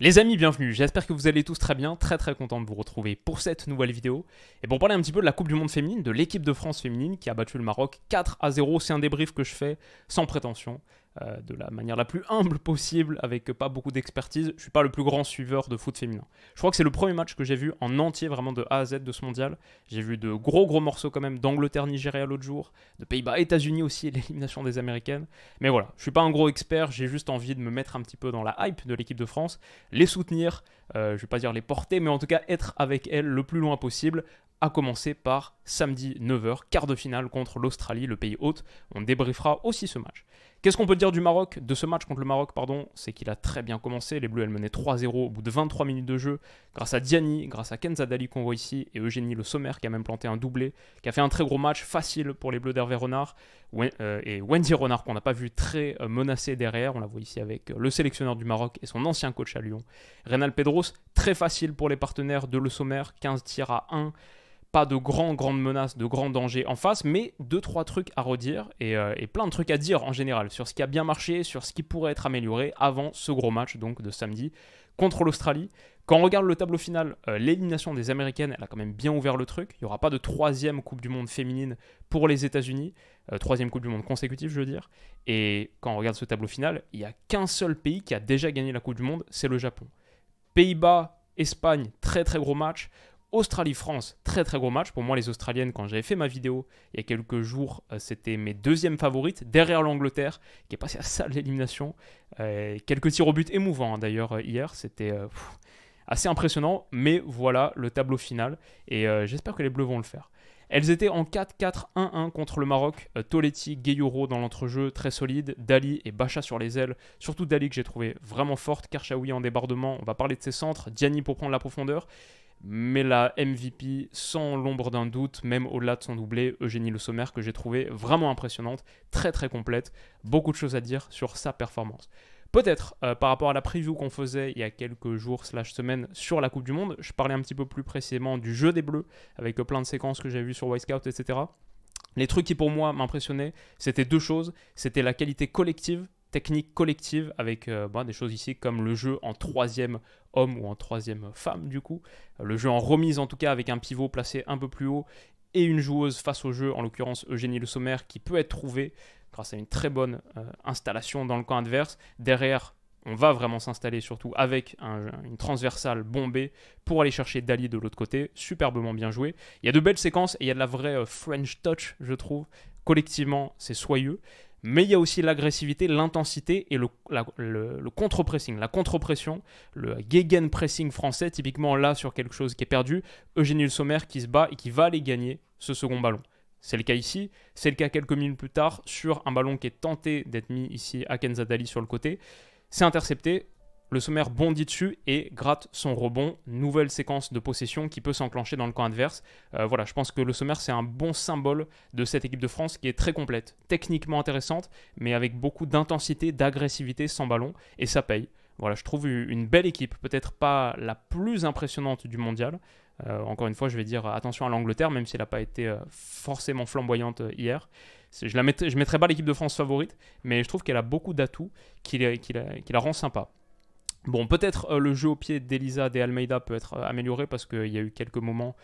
Les amis, bienvenue, j'espère que vous allez tous très bien, très content de vous retrouver pour cette nouvelle vidéo. Et pour parler un petit peu de la Coupe du Monde féminine, de l'équipe de France féminine qui a battu le Maroc 4-0, c'est un débrief que je fais sans prétention, de la manière la plus humble possible, avec pas beaucoup d'expertise. Je ne suis pas le plus grand suiveur de foot féminin. Je crois que c'est le premier match que j'ai vu en entier, vraiment de A à Z de ce mondial. J'ai vu de gros morceaux quand même, d'Angleterre-Nigeria l'autre jour, de Pays-Bas-États-Unis aussi, l'élimination des Américaines. Mais voilà, je ne suis pas un gros expert, j'ai juste envie de me mettre un petit peu dans la hype de l'équipe de France, les soutenir, je ne vais pas dire les porter, mais en tout cas être avec elles le plus loin possible, à commencer par samedi 9h, quart de finale contre l'Australie, le pays hôte. On débriefera aussi ce match. Qu'est-ce qu'on peut dire du Maroc, de ce match contre le Maroc, pardon, c'est qu'il a très bien commencé. Les Bleus, elles menaient 3-0 au bout de 23 minutes de jeu, grâce à Diani, grâce à Kenza Dali qu'on voit ici, et Eugénie Le Sommer qui a même planté un doublé, qui a fait un très gros match facile pour les Bleus d'Hervé Renard, et Wendy Renard qu'on n'a pas vu très menacé derrière. On la voit ici avec le sélectionneur du Maroc et son ancien coach à Lyon, Reynal Pedros. Très facile pour les partenaires de Le Sommer, 15 tirs à 1. Pas de grandes menaces, de grands dangers en face, mais 2-3 trucs à redire et plein de trucs à dire en général sur ce qui a bien marché, sur ce qui pourrait être amélioré avant ce gros match donc de samedi contre l'Australie. Quand on regarde le tableau final, l'élimination des Américaines, elle a quand même bien ouvert le truc. Il n'y aura pas de troisième Coupe du Monde féminine pour les États-Unis, troisième Coupe du Monde consécutive, je veux dire. Et quand on regarde ce tableau final, il n'y a qu'un seul pays qui a déjà gagné la Coupe du Monde, c'est le Japon. Pays-Bas, Espagne, très gros match. Australie-France, très gros match. Pour moi, les Australiennes, quand j'avais fait ma vidéo il y a quelques jours, c'était mes deuxièmes favorites, derrière l'Angleterre, qui est passée à ça l'élimination. Quelques tirs au but émouvants, d'ailleurs, hier. C'était assez impressionnant, mais voilà le tableau final. Et j'espère que les Bleus vont le faire. Elles étaient en 4-4-1-1 contre le Maroc. Toletti, Gueye-Euro dans l'entrejeu, très solide. Dali et Bacha sur les ailes. Surtout Dali que j'ai trouvé vraiment forte. Karchaoui en débordement. On va parler de ses centres. Diani pour prendre la profondeur. Mais la MVP, sans l'ombre d'un doute, même au-delà de son doublé, Eugénie Le Sommer, que j'ai trouvé vraiment impressionnante, très complète. Beaucoup de choses à dire sur sa performance. Peut-être, par rapport à la preview qu'on faisait il y a quelques jours / semaines sur la Coupe du Monde, je parlais un petit peu plus précisément du jeu des Bleus, avec plein de séquences que j'avais vues sur Wisecout, etc. Les trucs qui pour moi m'impressionnaient, c'était deux choses. C'était la qualité collective, technique collective, avec des choses ici comme le jeu en troisième homme ou en troisième femme du coup. Le jeu en remise en tout cas avec un pivot placé un peu plus haut et une joueuse face au jeu, en l'occurrence Eugénie Le Sommer, qui peut être trouvée grâce à une très bonne installation dans le camp adverse. Derrière, on va vraiment s'installer surtout avec une transversale bombée pour aller chercher Dali de l'autre côté, superbement bien joué. Il y a de belles séquences et il y a de la vraie French touch, je trouve. Collectivement, c'est soyeux. Mais il y a aussi l'agressivité, l'intensité et le contre-pressing, la contre-pression, le gegenpressing français, typiquement là sur quelque chose qui est perdu. Eugénie Le Sommer qui se bat et qui va aller gagner ce second ballon. C'est le cas ici, c'est le cas quelques minutes plus tard sur un ballon qui est tenté d'être mis ici à Kenza Dali sur le côté. C'est intercepté, Le Sommer bondit dessus et gratte son rebond. Nouvelle séquence de possession qui peut s'enclencher dans le camp adverse. Voilà, je pense que Le Sommer, c'est un bon symbole de cette équipe de France qui est très complète, techniquement intéressante, mais avec beaucoup d'intensité, d'agressivité sans ballon, et ça paye. Voilà, je trouve une belle équipe, peut-être pas la plus impressionnante du mondial. Encore une fois, je vais dire attention à l'Angleterre, même si elle n'a pas été forcément flamboyante hier. Je ne mettrai pas l'équipe de France favorite, mais je trouve qu'elle a beaucoup d'atouts qui la rend sympa. Bon, peut-être le jeu au pied d'Elisa de Almeida peut être amélioré parce qu'il y a eu quelques moments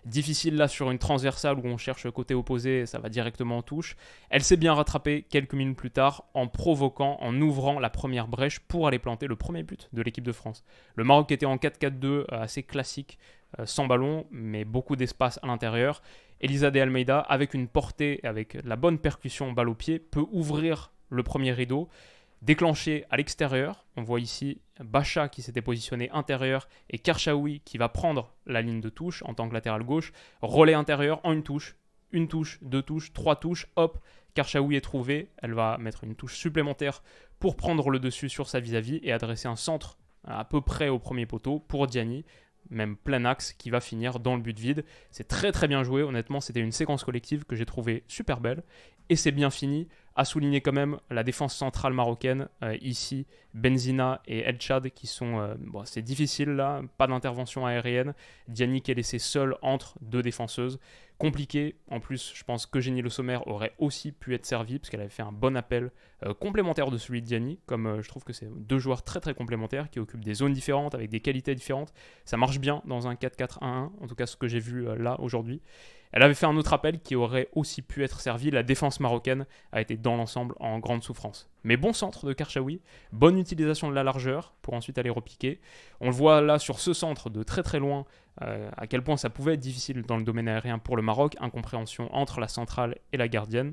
difficiles là sur une transversale où on cherche côté opposé et ça va directement en touche. Elle s'est bien rattrapée quelques minutes plus tard en provoquant, en ouvrant la première brèche pour aller planter le premier but de l'équipe de France. Le Maroc était en 4-4-2 assez classique, sans ballon, mais beaucoup d'espace à l'intérieur. Elisa de Almeida, avec une portée, avec la bonne percussion balle au pied, peut ouvrir le premier rideau. Déclenché à l'extérieur, on voit ici Bacha qui s'était positionné intérieur et Karchaoui qui va prendre la ligne de touche en tant que latéral gauche. Relais intérieur en une touche, deux touches, trois touches, hop, Karchaoui est trouvée. Elle va mettre une touche supplémentaire pour prendre le dessus sur sa vis-à-vis et adresser un centre à peu près au premier poteau pour Diani. Même plein axe qui va finir dans le but vide. C'est très bien joué, honnêtement c'était une séquence collective que j'ai trouvée super belle et c'est bien fini À souligner quand même la défense centrale marocaine, ici Benzina et El Chad qui sont, bon, c'est difficile là, pas d'intervention aérienne, Diani qui est laissé seul entre deux défenseuses, compliqué, en plus je pense qu'Eugénie Le Sommer aurait aussi pu être servie parce qu'elle avait fait un bon appel complémentaire de celui de Diani, comme je trouve que c'est deux joueurs très très complémentaires qui occupent des zones différentes avec des qualités différentes, ça marche bien dans un 4-4-1-1, en tout cas ce que j'ai vu là aujourd'hui. Elle avait fait un autre appel qui aurait aussi pu être servi. La défense marocaine a été dans l'ensemble en grande souffrance. Mais bon centre de Karchaoui, bonne utilisation de la largeur pour ensuite aller repiquer. On le voit là sur ce centre de très très loin, à quel point ça pouvait être difficile dans le domaine aérien pour le Maroc, incompréhension entre la centrale et la gardienne.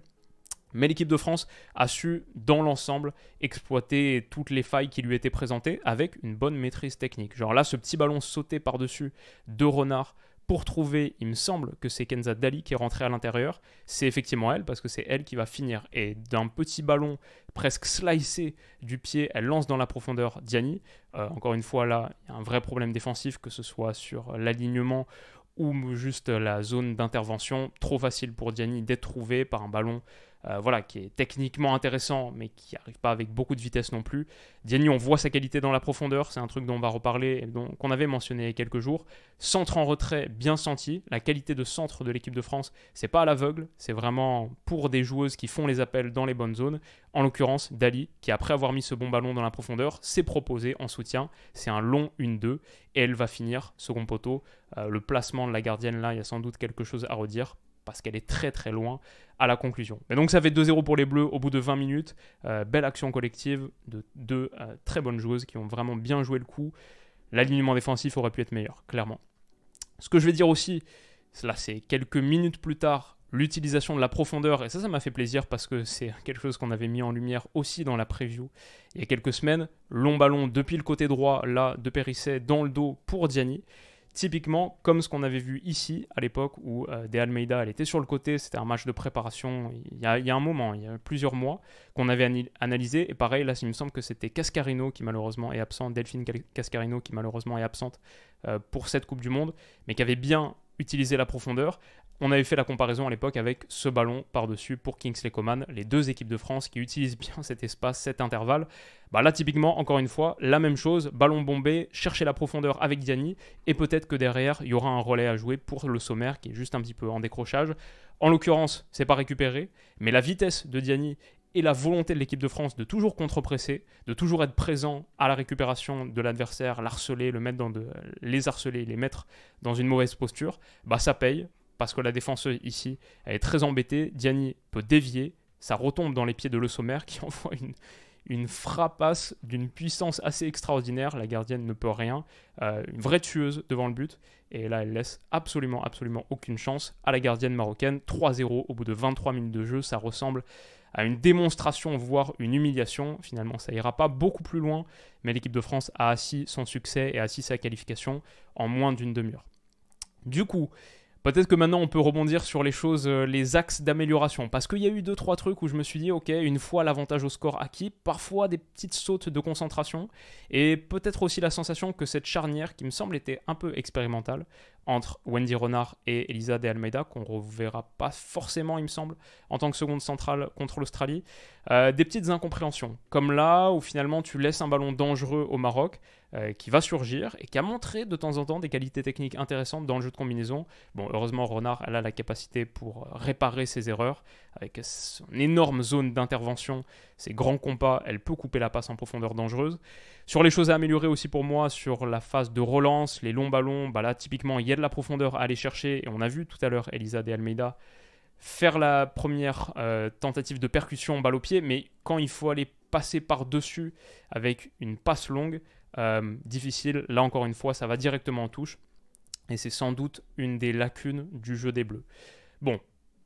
Mais l'équipe de France a su, dans l'ensemble, exploiter toutes les failles qui lui étaient présentées avec une bonne maîtrise technique. Genre là, ce petit ballon sauté par-dessus de Renard pour trouver, il me semble que c'est Kenza Dali qui est rentrée à l'intérieur. C'est effectivement elle, parce que c'est elle qui va finir. Et d'un petit ballon presque slicé du pied, elle lance dans la profondeur Diani. Encore une fois, là, il y a un vrai problème défensif, que ce soit sur l'alignement ou juste la zone d'intervention. Trop facile pour Diani d'être trouvé par un ballon voilà, qui est techniquement intéressant, mais qui n'arrive pas avec beaucoup de vitesse non plus. Diani, on voit sa qualité dans la profondeur, c'est un truc dont on va reparler, et qu'on avait mentionné il y a quelques jours. Centre en retrait, bien senti. La qualité de centre de l'équipe de France, c'est pas à l'aveugle, c'est vraiment pour des joueuses qui font les appels dans les bonnes zones. En l'occurrence, Dali, qui après avoir mis ce bon ballon dans la profondeur, s'est proposé en soutien. C'est un long 1-2, et elle va finir second poteau. Le placement de la gardienne, là, il y a sans doute quelque chose à redire, parce qu'elle est très très loin à la conclusion. Mais donc ça fait 2-0 pour les Bleus au bout de 20 minutes. Belle action collective de deux très bonnes joueuses qui ont vraiment bien joué le coup. L'alignement défensif aurait pu être meilleur, clairement. Ce que je vais dire aussi, là c'est quelques minutes plus tard, l'utilisation de la profondeur, et ça m'a fait plaisir parce que c'est quelque chose qu'on avait mis en lumière aussi dans la preview il y a quelques semaines. Long ballon depuis le côté droit, là, de Périsset dans le dos pour Diani. Typiquement, comme ce qu'on avait vu ici, à l'époque où De Almeida, elle était sur le côté, c'était un match de préparation, il y a un moment, il y a plusieurs mois, qu'on avait analysé, et pareil, là, il me semble que c'était Cascarino qui malheureusement est absent, Delphine Cascarino qui malheureusement est absente pour cette Coupe du Monde, mais qui avait bien utilisé la profondeur. On avait fait la comparaison à l'époque avec ce ballon par-dessus pour Kingsley Coman, les deux équipes de France qui utilisent bien cet espace, cet intervalle. Bah là, typiquement, encore une fois, la même chose, ballon bombé, chercher la profondeur avec Diani, et peut-être que derrière, il y aura un relais à jouer pour le Sommer qui est juste un petit peu en décrochage. En l'occurrence, c'est pas récupéré, mais la vitesse de Diani et la volonté de l'équipe de France de toujours contre-presser, de toujours être présent à la récupération de l'adversaire, l'harceler, les harceler, les mettre dans une mauvaise posture, bah ça paye. Parce que la défenseuse ici, elle est très embêtée. Diani peut dévier, ça retombe dans les pieds de Le Sommer qui envoie une frappasse d'une puissance assez extraordinaire. La gardienne ne peut rien. Une vraie tueuse devant le but. Et là, elle laisse absolument aucune chance à la gardienne marocaine. 3-0 au bout de 23 minutes de jeu. Ça ressemble à une démonstration, voire une humiliation. Finalement, ça ira pas beaucoup plus loin. Mais l'équipe de France a assis son succès et assis sa qualification en moins d'une demi-heure. Du coup, peut-être que maintenant on peut rebondir sur les choses, les axes d'amélioration. Parce qu'il y a eu 2-3 trucs où je me suis dit, ok, une fois l'avantage au score acquis, parfois des petites sautes de concentration. Et peut-être aussi la sensation que cette charnière, qui me semble était un peu expérimentale, entre Wendy Renard et Elisa De Almeida, qu'on ne reverra pas forcément, il me semble, en tant que seconde centrale contre l'Australie. Des petites incompréhensions. Comme là, où finalement tu laisses un ballon dangereux au Maroc, qui va surgir et qui a montré de temps en temps des qualités techniques intéressantes dans le jeu de combinaison. Bon, heureusement, Renard, elle a la capacité pour réparer ses erreurs. Avec son énorme zone d'intervention, ses grands compas, elle peut couper la passe en profondeur dangereuse. Sur les choses à améliorer aussi pour moi, sur la phase de relance, les longs ballons, bah là, typiquement, il y a de la profondeur à aller chercher. Et on a vu tout à l'heure Elisa De Almeida faire la première tentative de percussion balle au pied, mais quand il faut aller passer par-dessus avec une passe longue, difficile, là encore une fois ça va directement en touche et c'est sans doute une des lacunes du jeu des Bleus. Bon,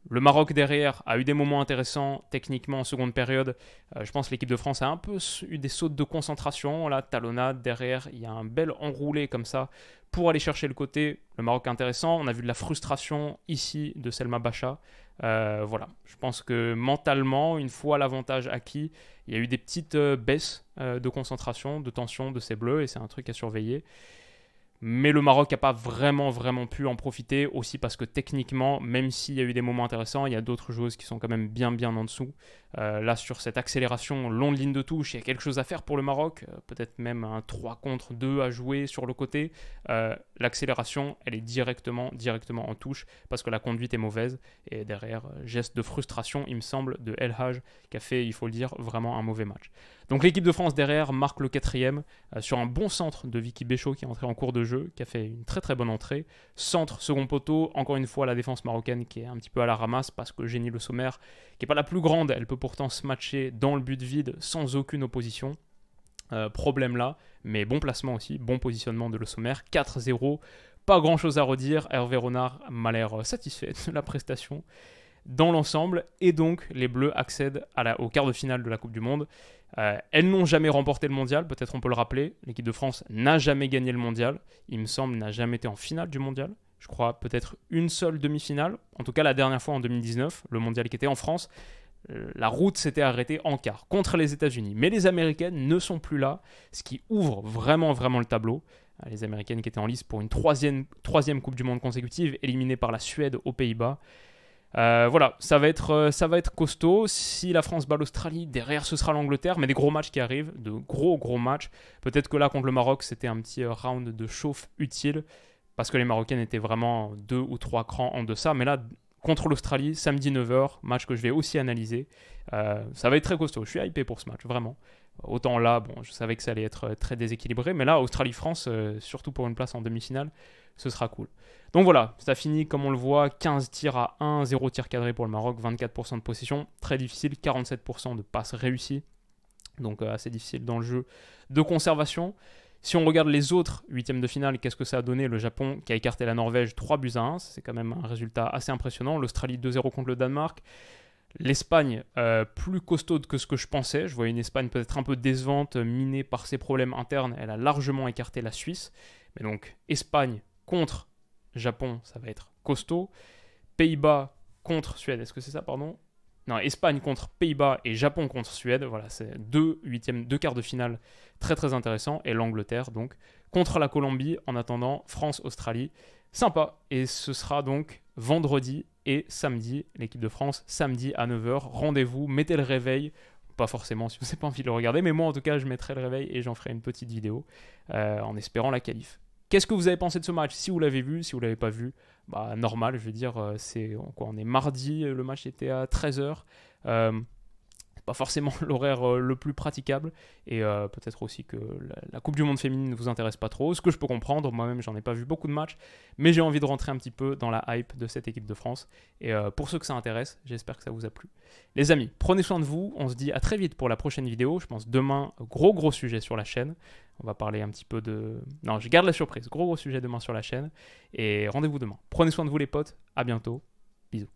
le Maroc derrière a eu des moments intéressants techniquement en seconde période. Je pense que l'équipe de France a un peu eu des sautes de concentration, là, talonnade derrière, il y a un bel enroulé comme ça pour aller chercher le côté. Le Maroc intéressant, on a vu de la frustration ici de Selma Bacha. Voilà, je pense que mentalement, une fois l'avantage acquis, il y a eu des petites baisses de concentration, de tension de ces Bleus et c'est un truc à surveiller. Mais le Maroc n'a pas vraiment pu en profiter, aussi parce que techniquement, même s'il y a eu des moments intéressants, il y a d'autres joueuses qui sont quand même bien en dessous. Là, sur cette accélération long de ligne de touche, il y a quelque chose à faire pour le Maroc, peut-être même un 3 contre 2 à jouer sur le côté. L'accélération, elle est directement en touche, parce que la conduite est mauvaise. Et derrière, geste de frustration, il me semble, de El Hadj, qui a fait, il faut le dire, vraiment un mauvais match. Donc l'équipe de France derrière marque le 4e sur un bon centre de Vicky Béchot qui est entré en cours de jeu, qui a fait une très bonne entrée. Centre, second poteau, encore une fois la défense marocaine qui est un petit peu à la ramasse parce que Jenny Le Sommer, qui n'est pas la plus grande, elle peut pourtant se matcher dans le but vide sans aucune opposition. Problème là, mais bon placement aussi, bon positionnement de Le Sommer, 4-0, pas grand chose à redire. Hervé Renard m'a l'air satisfait de la prestation dans l'ensemble, et donc les Bleus accèdent au quart de finale de la Coupe du Monde. Elles n'ont jamais remporté le mondial, peut-être on peut le rappeler. L'équipe de France n'a jamais gagné le mondial, il me semble, n'a jamais été en finale du mondial. Je crois peut-être une seule demi-finale, en tout cas la dernière fois en 2019, le mondial qui était en France. La route s'était arrêtée en quart contre les États-Unis. Mais les Américaines ne sont plus là, ce qui ouvre vraiment le tableau. Les Américaines qui étaient en lice pour une troisième Coupe du Monde consécutive, éliminées par la Suède aux Pays-Bas. Voilà, ça va être costaud. Si la France bat l'Australie, derrière ce sera l'Angleterre, mais des gros matchs qui arrivent, de gros matchs. Peut-être que là, contre le Maroc, c'était un petit round de chauffe utile, parce que les Marocaines étaient vraiment 2 ou 3 crans en deçà. Mais là, contre l'Australie, samedi 9h, match que je vais aussi analyser. Ça va être très costaud, je suis hypé pour ce match, vraiment. Autant là, bon, je savais que ça allait être très déséquilibré, mais là, Australie-France, surtout pour une place en demi-finale, ce sera cool. Donc voilà, ça finit comme on le voit, 15 tirs à 1, 0 tir cadré pour le Maroc, 24% de possession, très difficile, 47% de passes réussies, donc assez difficile dans le jeu de conservation. Si on regarde les autres huitièmes de finale, qu'est-ce que ça a donné? Le Japon qui a écarté la Norvège 3-1, c'est quand même un résultat assez impressionnant. L'Australie 2-0 contre le Danemark. L'Espagne, plus costaude que ce que je pensais. Je voyais une Espagne peut-être un peu décevante, minée par ses problèmes internes. Elle a largement écarté la Suisse. Mais donc, Espagne contre Japon, ça va être costaud. Pays-Bas contre Suède, est-ce que c'est ça, pardon? Non, Espagne contre Pays-Bas et Japon contre Suède. Voilà, c'est deux quarts de finale très intéressants. Et l'Angleterre, donc, contre la Colombie. En attendant, France-Australie. Sympa. Et ce sera donc vendredi et samedi. L'équipe de France, samedi à 9h. Rendez-vous, mettez le réveil. Pas forcément si vous n'avez pas envie de le regarder. Mais moi, en tout cas, je mettrai le réveil et j'en ferai une petite vidéo en espérant la qualif. Qu'est-ce que vous avez pensé de ce match? Si vous l'avez vu, si vous ne l'avez pas vu, bah, normal, je veux dire, on est mardi, le match était à 13h. Pas forcément l'horaire le plus praticable, et peut-être aussi que la Coupe du Monde féminine ne vous intéresse pas trop, ce que je peux comprendre. Moi-même, j'en ai pas vu beaucoup de matchs, mais j'ai envie de rentrer un petit peu dans la hype de cette équipe de France. Et pour ceux que ça intéresse, j'espère que ça vous a plu. Les amis, prenez soin de vous, on se dit à très vite pour la prochaine vidéo. Je pense demain, gros sujet sur la chaîne. On va parler un petit peu de... Non, je garde la surprise, gros sujet demain sur la chaîne, et rendez-vous demain. Prenez soin de vous les potes, à bientôt, bisous.